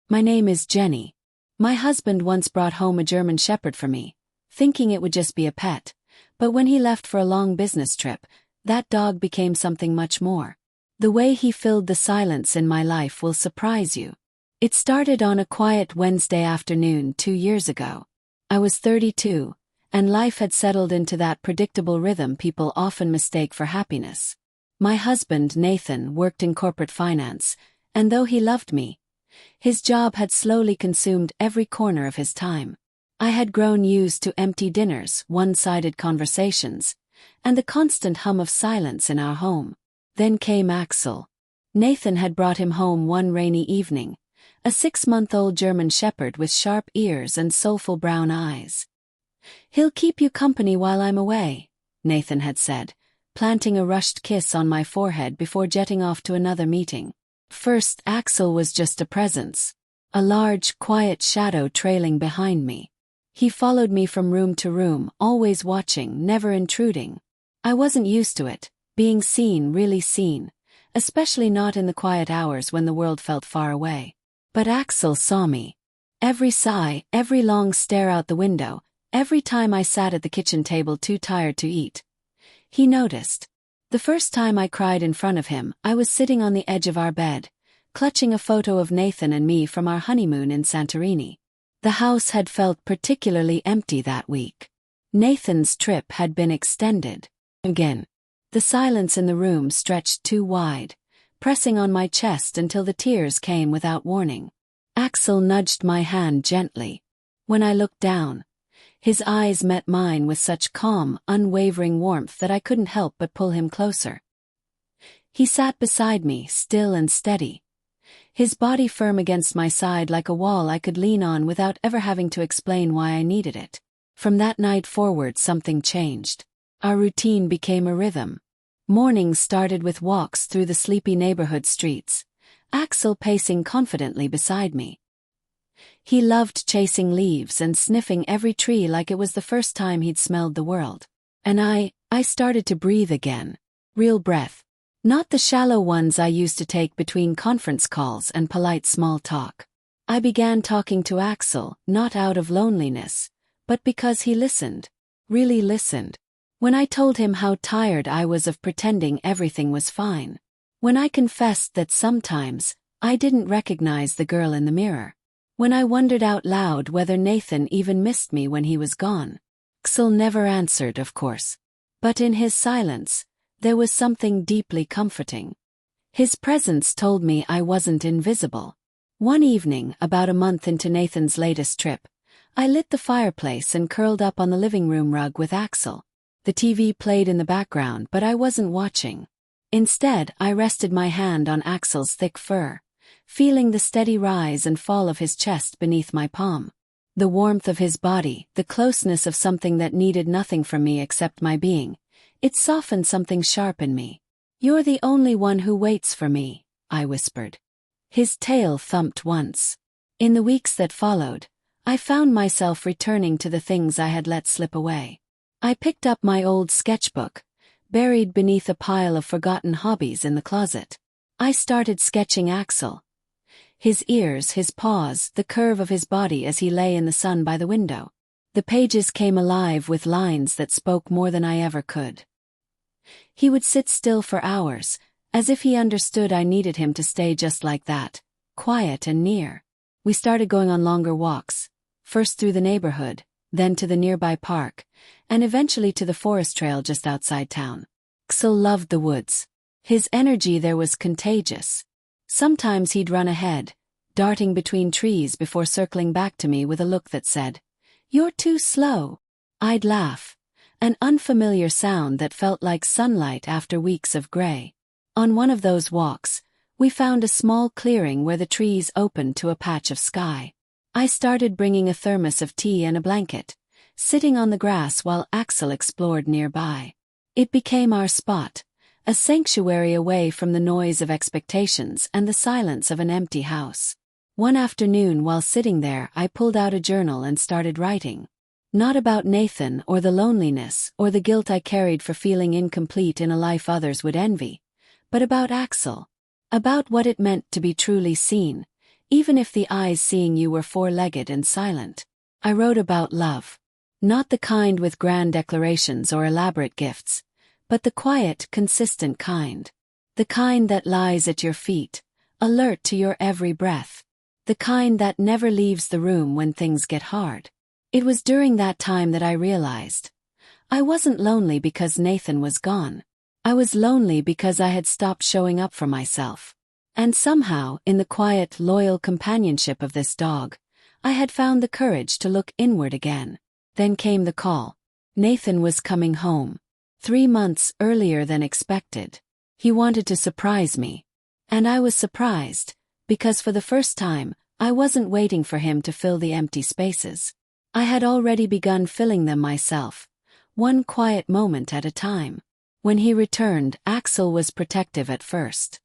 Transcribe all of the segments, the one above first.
My name is Jenny. My husband once brought home a German Shepherd for me, thinking it would just be a pet, but when he left for a long business trip, that dog became something much more. The way he filled the silence in my life will surprise you. It started on a quiet Wednesday afternoon 2 years ago. I was 32, and life had settled into that predictable rhythm people often mistake for happiness. My husband, Nathan, worked in corporate finance, and though he loved me, his job had slowly consumed every corner of his time. I had grown used to empty dinners, one-sided conversations, and the constant hum of silence in our home. Then came Axel. Nathan had brought him home one rainy evening, a 6-month-old German Shepherd with sharp ears and soulful brown eyes. "He'll keep you company while I'm away," Nathan had said, planting a rushed kiss on my forehead before jetting off to another meeting. First, Axel was just a presence, a large, quiet shadow trailing behind me. He followed me from room to room, always watching, never intruding. I wasn't used to it, being seen, really seen, especially not in the quiet hours when the world felt far away. But Axel saw me. Every sigh, every long stare out the window, every time I sat at the kitchen table too tired to eat. He noticed. The first time I cried in front of him, I was sitting on the edge of our bed, clutching a photo of Nathan and me from our honeymoon in Santorini. The house had felt particularly empty that week. Nathan's trip had been extended. Again. The silence in the room stretched too wide, pressing on my chest until the tears came without warning. Axel nudged my hand gently. When I looked down, his eyes met mine with such calm, unwavering warmth that I couldn't help but pull him closer. He sat beside me, still and steady, his body firm against my side like a wall I could lean on without ever having to explain why I needed it. From that night forward, something changed. Our routine became a rhythm. Mornings started with walks through the sleepy neighborhood streets, Axel pacing confidently beside me. He loved chasing leaves and sniffing every tree like it was the first time he'd smelled the world. And I started to breathe again. Real breath. Not the shallow ones I used to take between conference calls and polite small talk. I began talking to Axel, not out of loneliness, but because he listened. Really listened. When I told him how tired I was of pretending everything was fine. When I confessed that sometimes I didn't recognize the girl in the mirror. When I wondered out loud whether Nathan even missed me when he was gone. Axel never answered, of course. But in his silence, there was something deeply comforting. His presence told me I wasn't invisible. One evening, about a month into Nathan's latest trip, I lit the fireplace and curled up on the living room rug with Axel. The TV played in the background, but I wasn't watching. Instead, I rested my hand on Axel's thick fur, feeling the steady rise and fall of his chest beneath my palm. The warmth of his body, the closeness of something that needed nothing from me except my being. It softened something sharp in me. "You're the only one who waits for me," I whispered. His tail thumped once. In the weeks that followed, I found myself returning to the things I had let slip away. I picked up my old sketchbook, buried beneath a pile of forgotten hobbies in the closet. I started sketching Axel. His ears, his paws, the curve of his body as he lay in the sun by the window. The pages came alive with lines that spoke more than I ever could. He would sit still for hours, as if he understood I needed him to stay just like that, quiet and near. We started going on longer walks, first through the neighborhood, then to the nearby park, and eventually to the forest trail just outside town. Axel loved the woods. His energy there was contagious. Sometimes he'd run ahead, darting between trees before circling back to me with a look that said, "You're too slow." I'd laugh, an unfamiliar sound that felt like sunlight after weeks of gray. On one of those walks, we found a small clearing where the trees opened to a patch of sky. I started bringing a thermos of tea and a blanket, sitting on the grass while Axel explored nearby. It became our spot, a sanctuary away from the noise of expectations and the silence of an empty house. One afternoon while sitting there, I pulled out a journal and started writing. Not about Nathan or the loneliness or the guilt I carried for feeling incomplete in a life others would envy, but about Axel. About what it meant to be truly seen, even if the eyes seeing you were four-legged and silent. I wrote about love. Not the kind with grand declarations or elaborate gifts, but the quiet, consistent kind. The kind that lies at your feet, alert to your every breath. The kind that never leaves the room when things get hard. It was during that time that I realized I wasn't lonely because Nathan was gone. I was lonely because I had stopped showing up for myself. And somehow, in the quiet, loyal companionship of this dog, I had found the courage to look inward again. Then came the call. Nathan was coming home. 3 months earlier than expected. He wanted to surprise me. And I was surprised, because for the first time, I wasn't waiting for him to fill the empty spaces. I had already begun filling them myself, one quiet moment at a time. When he returned, Axel was protective at first.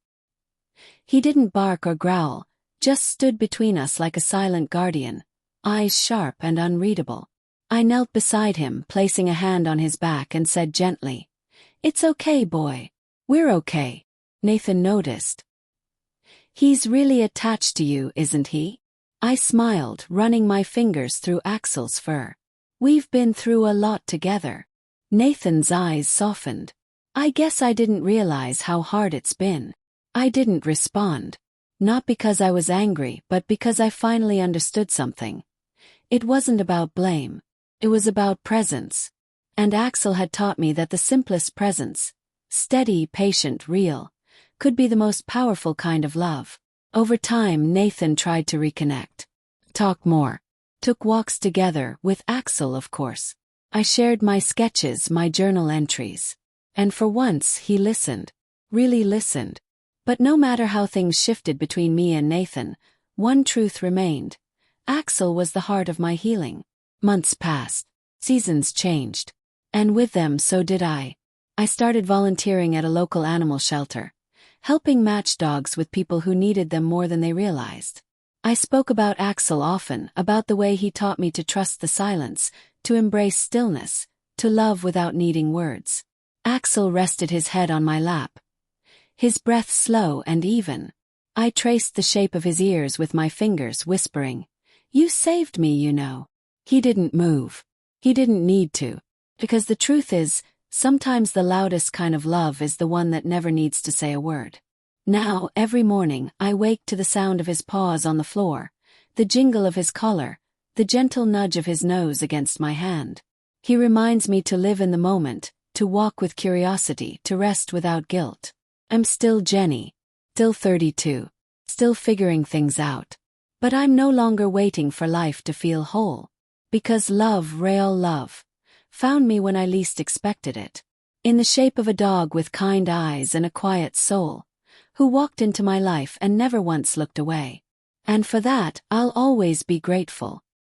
He didn't bark or growl, just stood between us like a silent guardian, eyes sharp and unreadable. I knelt beside him, placing a hand on his back and said gently, "It's okay, boy. We're okay." Nathan noticed. "He's really attached to you, isn't he?" I smiled, running my fingers through Axel's fur. "We've been through a lot together." Nathan's eyes softened. "I guess I didn't realize how hard it's been." I didn't respond. Not because I was angry, but because I finally understood something. It wasn't about blame. It was about presence. And Axel had taught me that the simplest presence, steady, patient, real, could be the most powerful kind of love. Over time, Nathan tried to reconnect. Talk more. Took walks together, with Axel of course. I shared my sketches, my journal entries. And for once, he listened. Really listened. But no matter how things shifted between me and Nathan, one truth remained. Axel was the heart of my healing. Months passed. Seasons changed. And with them, so did I. I started volunteering at a local animal shelter, helping match dogs with people who needed them more than they realized. I spoke about Axel often, about the way he taught me to trust the silence, to embrace stillness, to love without needing words. Axel rested his head on my lap, his breath slow and even. I traced the shape of his ears with my fingers, whispering, "You saved me, you know." He didn't move. He didn't need to. Because the truth is, sometimes the loudest kind of love is the one that never needs to say a word. Now, every morning, I wake to the sound of his paws on the floor, the jingle of his collar, the gentle nudge of his nose against my hand. He reminds me to live in the moment, to walk with curiosity, to rest without guilt. I'm still Jenny, still 32, still figuring things out. But I'm no longer waiting for life to feel whole. Because love, real love, found me when I least expected it. In the shape of a dog with kind eyes and a quiet soul, who walked into my life and never once looked away. And for that, I'll always be grateful.